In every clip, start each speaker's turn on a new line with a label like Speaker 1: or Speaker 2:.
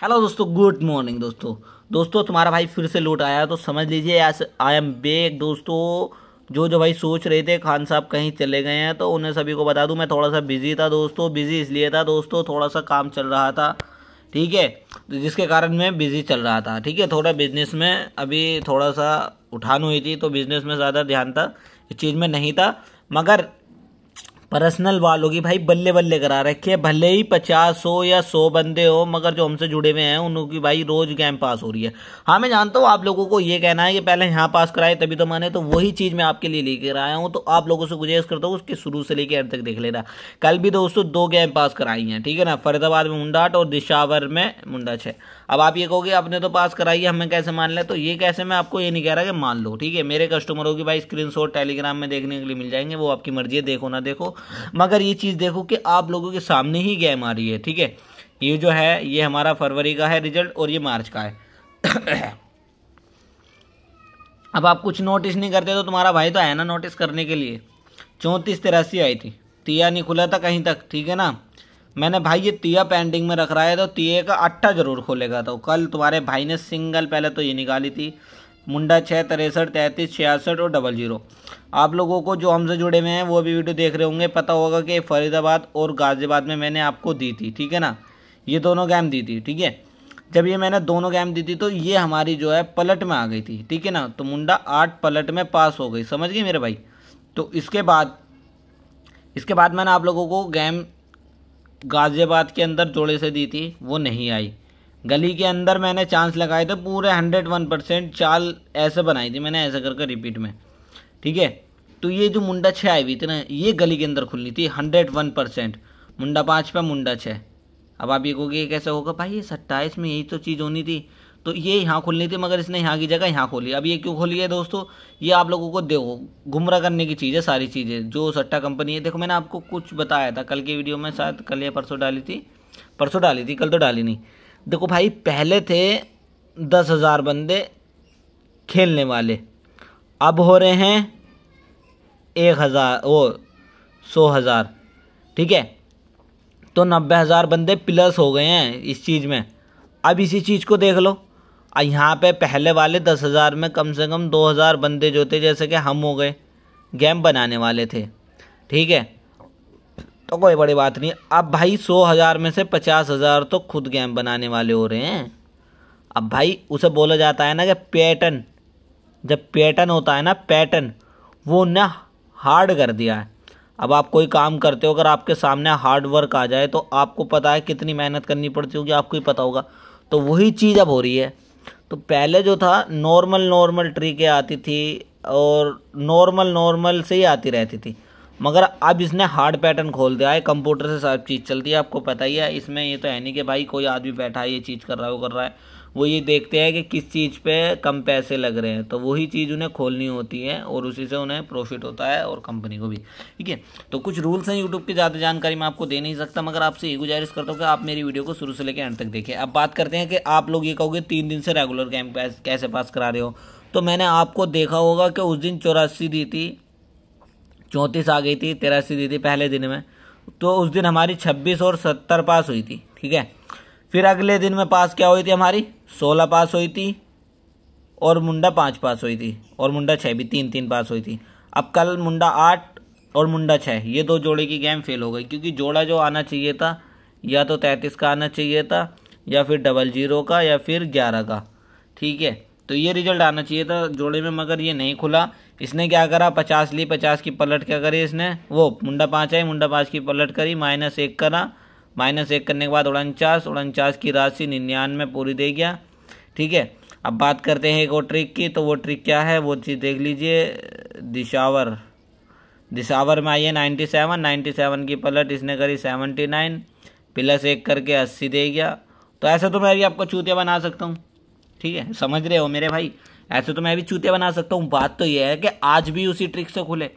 Speaker 1: Hello दोस्तों, good morning दोस्तों तुम्हारा भाई फिर से लौट आया तो समझ लीजिए आई एम बैक दोस्तों। जो भाई सोच रहे थे खान साहब कहीं चले गए हैं तो उन्हें सभी को बता दूं, मैं थोड़ा सा बिजी था दोस्तों। बिजी इसलिए था दोस्तों, थोड़ा सा काम चल रहा था, ठीक है, तो जिसके कारण मैं बिजी चल रहा था, ठीक है। थोड़ा बिजनेस में अभी थोड़ा सा उठान हुई थी तो बिजनेस में ज़्यादा ध्यान था, इस चीज़ में नहीं था। मगर पर्सनल वालों की भाई बल्ले बल्ले करा रखे है, भले ही 50 हो या 100 बंदे हो, मगर जो हमसे जुड़े हुए हैं उनकी भाई रोज गेम पास हो रही है। हाँ मैं जानता हूँ आप लोगों को ये कहना है कि पहले यहाँ पास कराए तभी तो माने, तो वही चीज़ मैं आपके लिए लेकर आया हूँ। तो आप लोगों से गुजारिश करता हूँ उसके शुरू से लेकर अंत तक देख लेना। कल भी दोस्तों 2 गेम पास कराई हैं, ठीक है ना, फरीदाबाद में मुंडा 8 और दिशावर में मुंडा 6। अब आप ये कहोगे आपने तो पास कराई है, हमें कैसे मान लें, तो ये कैसे, मैं आपको ये नहीं कह रहा कि मान लो, ठीक है। मेरे कस्टमरों की भाई स्क्रीनशॉट टेलीग्राम में देखने के लिए मिल जाएंगे, वो आपकी मर्जी है, देखो ना देखो, मगर ये चीज़ देखो कि आप लोगों के सामने ही गेम आ रही है, ठीक है। ये जो है ये हमारा फरवरी का है रिजल्ट और ये मार्च का है। अब आप कुछ नोटिस नहीं करते तो तुम्हारा भाई तो है ना नोटिस करने के लिए। 3483 आई थी, तिया नहीं खुला था कहीं तक, ठीक है ना। मैंने भाई ये तिया पेंडिंग में रख रहा है तो तिये का अट्ठा जरूर खोलेगा। तो कल तुम्हारे भाई ने सिंगल पहले तो ये निकाली थी, मुंडा 6 63 33 66 और 00। आप लोगों को जो हमसे जुड़े हुए हैं वो भी वीडियो देख रहे होंगे, पता होगा कि फरीदाबाद और गाजियाबाद में मैंने आपको दी थी, ठीक है ना, ये दोनों गेम दी थी, ठीक है। जब ये मैंने दोनों गेम दी थी तो ये हमारी जो है पलट में आ गई थी, ठीक है ना। तो मुंडा 8 पलट में पास हो गई, समझ गए मेरे भाई। तो इसके बाद मैंने आप लोगों को गेम गाजियाबाद के अंदर जोड़े से दी थी, वो नहीं आई। गली के अंदर मैंने चांस लगाए थे पूरे 101% चाल ऐसे बनाई थी मैंने, ऐसे करके रिपीट में, ठीक है। तो ये जो मुंडा 6 आई हुई थी ना, ये गली के अंदर खुलनी थी 101%, मुंडा 5 पे मुंडा 6। अब आप ये कहोगे ये कैसे होगा भाई, ये 27 में यही तो चीज़ होनी थी, तो ये यहाँ खुलनी थी, मगर इसने यहाँ की जगह यहाँ खोली। अब ये क्यों खोली है दोस्तों, ये आप लोगों को देखो गुमराह करने की चीज़ है, सारी चीज़ें जो सट्टा कंपनी है। देखो मैंने आपको कुछ बताया था कल की वीडियो में, शायद कल या परसों डाली थी, कल तो डाली नहीं। देखो भाई पहले थे 10,000 बंदे खेलने वाले, अब हो रहे हैं 1,000 वो 100,000, ठीक है। तो 90,000 बंदे प्लस हो गए हैं इस चीज़ में। अब इसी चीज़ को देख लो, यहाँ पे पहले वाले 10,000 में कम से कम 2,000 बंदे जो थे, जैसे कि हम हो गए, गेम बनाने वाले थे, ठीक है। तो कोई बड़ी बात नहीं। अब भाई 100,000 में से 50,000 तो खुद गेम बनाने वाले हो रहे हैं। अब भाई उसे बोला जाता है ना कि पैटर्न, जब पैटर्न होता है ना पैटर्न, वो ना हार्ड कर दिया है। अब आप कोई काम करते हो, अगर आपके सामने हार्ड वर्क आ जाए तो आपको पता है कितनी मेहनत करनी पड़ती होगी, आपको ही पता होगा। तो वही चीज़ अब हो रही है। तो पहले जो था नॉर्मल ट्रिकें आती थी और नॉर्मल से ही आती रहती थी, मगर अब इसने हार्ड पैटर्न खोल दिया है, कंप्यूटर से सब चीज़ चलती है, आपको पता ही है। इसमें ये तो है नहीं कि भाई कोई आदमी बैठा है ये चीज़ कर रहा है वो कर रहा है, वो ये देखते हैं कि किस चीज़ पे कम पैसे लग रहे हैं, तो वही चीज़ उन्हें खोलनी होती है और उसी से उन्हें प्रॉफिट होता है और कंपनी को भी, ठीक है। तो कुछ रूल्स हैं यूट्यूब की, ज़्यादा जानकारी मैं आपको दे नहीं सकता, मगर आपसे ये गुजारिश करता हूँ कि आप मेरी वीडियो को शुरू से लेकर एंड तक देखें। अब बात करते हैं कि आप लोग ये कहोगे 3 दिन से रेगुलर गेम कैसे पास करा रहे हो। तो मैंने आपको देखा होगा कि उस दिन 84 दी थी, 34 आ गई थी, 83 दी थी पहले दिन में। तो उस दिन हमारी 26 और 70 पास हुई थी, ठीक है। फिर अगले दिन में पास क्या हुई थी हमारी, 16 पास हुई थी और मुंडा 5 पास हुई थी और मुंडा 6 भी 3 पास हुई थी। अब कल मुंडा 8 और मुंडा 6 ये 2 जोड़े की गेम फेल हो गई, क्योंकि जोड़ा जो आना चाहिए था या तो 33 का आना चाहिए था या फिर 00 का या फिर 11 का, ठीक है। तो ये रिजल्ट आना चाहिए था जोड़े में, मगर ये नहीं खुला। इसने क्या करा, 50 ली, 50 की पलट क्या करी इसने, वो मुंडा 5 आई, मुंडा 5 की पलट करी, -1 करा, -1 करने के बाद 49 की राशि 99 पूरी दे गया, ठीक है। अब बात करते हैं एक और ट्रिक की, तो वो ट्रिक क्या है वो चीज़ देख लीजिए। दिशावर में आई है 97 की पलट इसने करी 79, +1 करके 80 दे गया। तो ऐसे तो मैं भी आपको चूतिया बना सकता हूँ, ठीक है, समझ रहे हो मेरे भाई, ऐसे तो मैं भी चूतिया बना सकता हूँ। बात तो ये है कि आज भी उसी ट्रिक से खुले।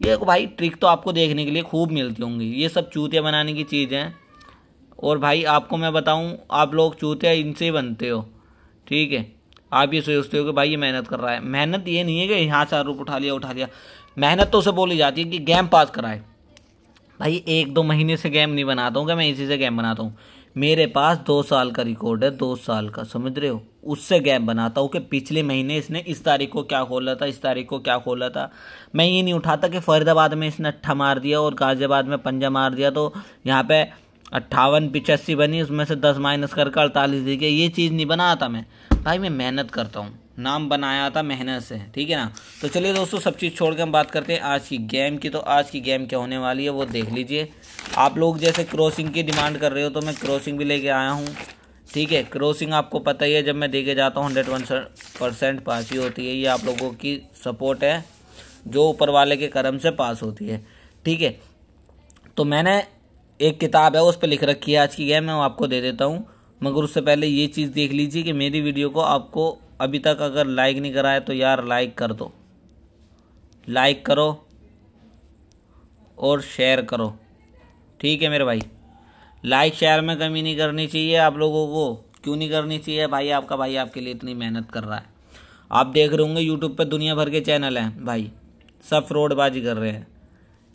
Speaker 1: ये भाई ट्रिक तो आपको देखने के लिए खूब मिलती होंगी, ये सब चूतिया बनाने की चीज़ है। और भाई आपको मैं बताऊँ, आप लोग चूतिया इनसे ही बनते हो, ठीक है। आप ये सोचते हो कि भाई ये मेहनत कर रहा है, मेहनत ये नहीं है कि यहाँ से आरोप उठा लिया। मेहनत तो उसे बोली जाती है कि गेम पास कराए। भाई 1-2 महीने से गेम नहीं बनाता हूँ कि मैं इसी से गेम बनाता हूँ, मेरे पास 2 साल का रिकॉर्ड है, 2 साल का, समझ रहे हो। उससे गैप बनाता हूँ कि पिछले महीने इसने इस तारीख को क्या खोला था, इस तारीख को क्या खोला था। मैं ये नहीं उठाता कि फरीदाबाद में इसने 8 मार दिया और गाजियाबाद में 5 मार दिया तो यहाँ पे 58-85 बनी, उसमें से 10 माइनस करके 48 दी गई। ये चीज़ नहीं बनाता मैं भाई, मैं मेहनत करता हूँ, नाम बनाया था मेहनत से, ठीक है ना। तो चलिए दोस्तों, सब चीज़ छोड़ के हम बात करते हैं आज की गेम की। तो आज की गेम क्या होने वाली है वो देख लीजिए। आप लोग जैसे क्रॉसिंग की डिमांड कर रहे हो तो मैं क्रॉसिंग भी लेके आया हूँ, ठीक है। क्रॉसिंग आपको पता ही है, जब मैं देके जाता हूँ 101% पास ही होती है। ये आप लोगों की सपोर्ट है जो ऊपर वाले के करम से पास होती है, ठीक है। तो मैंने एक किताब है उस पर लिख रखी है आज की गेम, मैं वो आपको दे देता हूँ। मगर उससे पहले ये चीज़ देख लीजिए कि मेरी वीडियो को आपको अभी तक अगर लाइक नहीं करा है तो यार लाइक कर दो, लाइक करो और शेयर करो, ठीक है मेरे भाई। लाइक शेयर में कमी नहीं करनी चाहिए आप लोगों को। क्यों नहीं करनी चाहिए भाई? आपका भाई आपके लिए इतनी मेहनत कर रहा है। आप देख रहे होंगे यूट्यूब पे दुनिया भर के चैनल हैं भाई, सब फ्रॉडबाजी कर रहे हैं।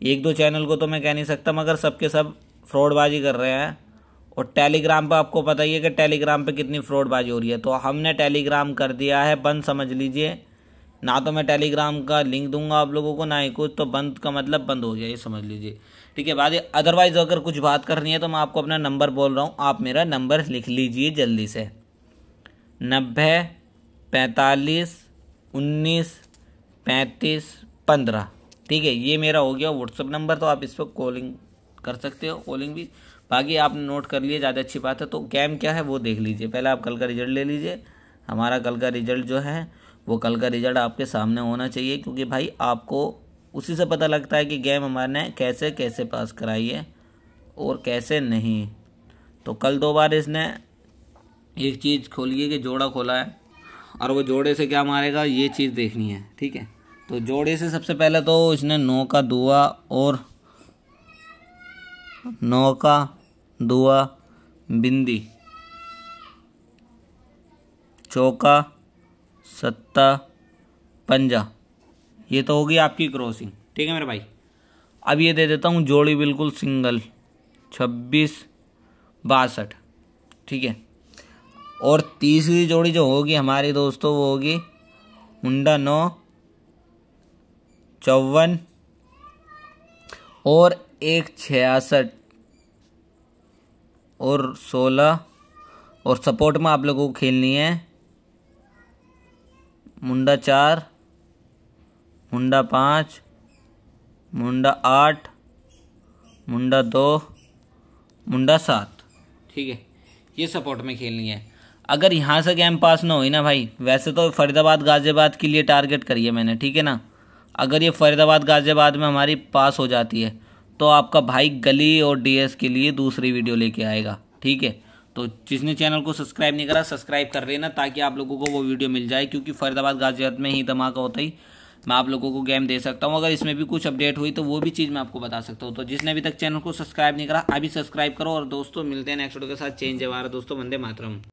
Speaker 1: 1-2 चैनल को तो मैं कह नहीं सकता, मगर सबके सब फ्रॉडबाजी कर रहे हैं। और टेलीग्राम पे आपको पता ही है कि टेलीग्राम पे कितनी फ्रॉडबाजी हो रही है। तो हमने टेलीग्राम कर दिया है बंद, समझ लीजिए। ना तो मैं टेलीग्राम का लिंक दूंगा आप लोगों को, ना ही कुछ। तो बंद का मतलब बंद हो जाए, ये समझ लीजिए, ठीक है। बात अदरवाइज अगर कुछ बात करनी है तो मैं आपको अपना नंबर बोल रहा हूँ, आप मेरा नंबर लिख लीजिए जल्दी से। 90 45 19 35 15, ठीक है। ये मेरा हो गया व्हाट्सअप नंबर, तो आप इस पर कॉलिंग कर सकते हो, कॉलिंग भी। बाकी आपने नोट कर लिए, ज़्यादा अच्छी बात है। तो गेम क्या है वो देख लीजिए। पहले आप कल का रिजल्ट ले लीजिए। हमारा कल का रिजल्ट जो है वो कल का रिजल्ट आपके सामने होना चाहिए, क्योंकि भाई आपको उसी से पता लगता है कि गेम हमारे कैसे कैसे पास कराई है और कैसे नहीं। तो कल 2 बार इसने एक चीज़ खोली है कि जोड़ा खोला है, और वो जोड़े से क्या मारेगा ये चीज़ देखनी है, ठीक है। तो जोड़े से सबसे पहले तो इसने 9 का दुआ और 9 का दुआ बिंदी, चौका, सत्ता, पंजा, ये तो होगी आपकी क्रॉसिंग, ठीक है मेरे भाई। अब ये दे देता हूँ जोड़ी बिल्कुल सिंगल, 26 62, ठीक है। और तीसरी जोड़ी जो होगी हमारी दोस्तों वो होगी मुंडा 9 54 और 1 66 और 16। और सपोर्ट में आप लोगों को खेलनी है मुंडा 4, मुंडा 5, मुंडा 8, मुंडा 2, मुंडा 7, ठीक है। ये सपोर्ट में खेलनी है। अगर यहाँ से गेम पास ना हुई ना भाई, वैसे तो फरीदाबाद गाजियाबाद के लिए टारगेट करी है मैंने, ठीक है ना। अगर ये फरीदाबाद गाजियाबाद में हमारी पास हो जाती है तो आपका भाई गली और डीएस के लिए दूसरी वीडियो लेके आएगा, ठीक है। तो जिसने चैनल को सब्सक्राइब नहीं करा सब्सक्राइब कर लेना, ताकि आप लोगों को वो वीडियो मिल जाए, क्योंकि फरीदाबाद गाजियाबाद में ही धमाका होता ही मैं आप लोगों को गेम दे सकता हूँ। अगर इसमें भी कुछ अपडेट हुई तो वो भी चीज़ मैं आपको बता सकता हूँ। तो जिसने अभी तक चैनल को सब्सक्राइब नहीं करा अभी सब्सक्राइब करो। और दोस्तों मिलते हैं नेक्स्ट वीडियो के साथ। चेंज है हमारा दोस्तों, वंदे मातरम।